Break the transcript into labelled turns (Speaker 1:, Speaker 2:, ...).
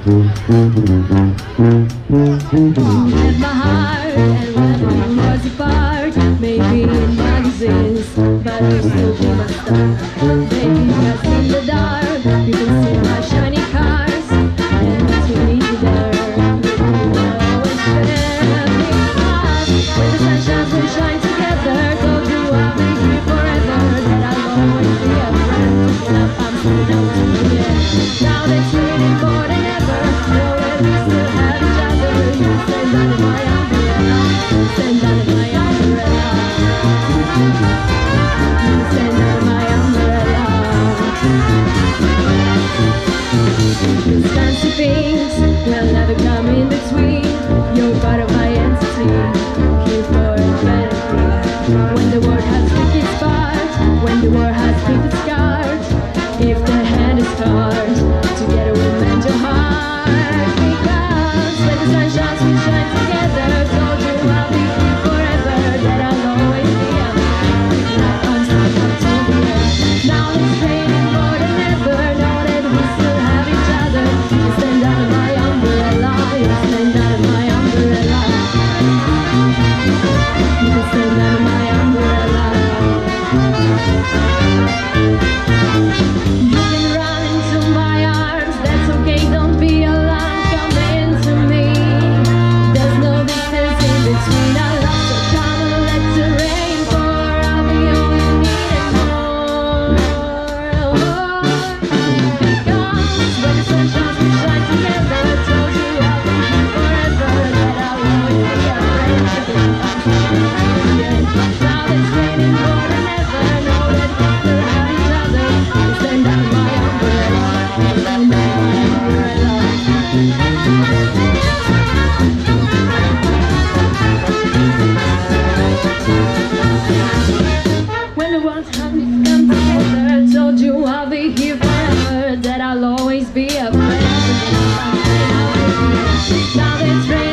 Speaker 1: Had my heart and when we was apart, maybe in magazines, but you still be my star. Baby, just in the dark, you can see my shiny cars, and to meet you there, you will always share me up. When the sun shines, we shine together. Told you I'll be here forever, that I'll always be a friend. Now I'm so down to the end. Now it's really more than ever. Know that we still have each other. You stand under my umbrella. Stand under my umbrella. You stand under my umbrella. These fancy things will never come in between. You're part of my entity. Here for humanity. When the world has picked its part, when the world has picked its cards, if the hand is hard, together we'll mend your heart. Because when the sun shines, we shine together. Told you I'll be here forever, that I'll always be a friend. Now I'm stuck up to the end. Now it's raining more than ever. Know that we still have each other. You stand under my umbrella. You stand under my umbrella. You can stand under my umbrella. You can run into my arms, that's okay, don't be alarmed, come into me. There's no distance in between our love, so come and let the rain pour. I'll be all you need and more. Because when the sun shines, we shine together. Told you I'll be here forever, that I'll always be a friend. Now it's raining more than ever. Know that we still have each other. You stand under my umbrella. You stand under my umbrella. When the world's come together, told you I'll be here forever, that I'll always be a friend. Now it's raining.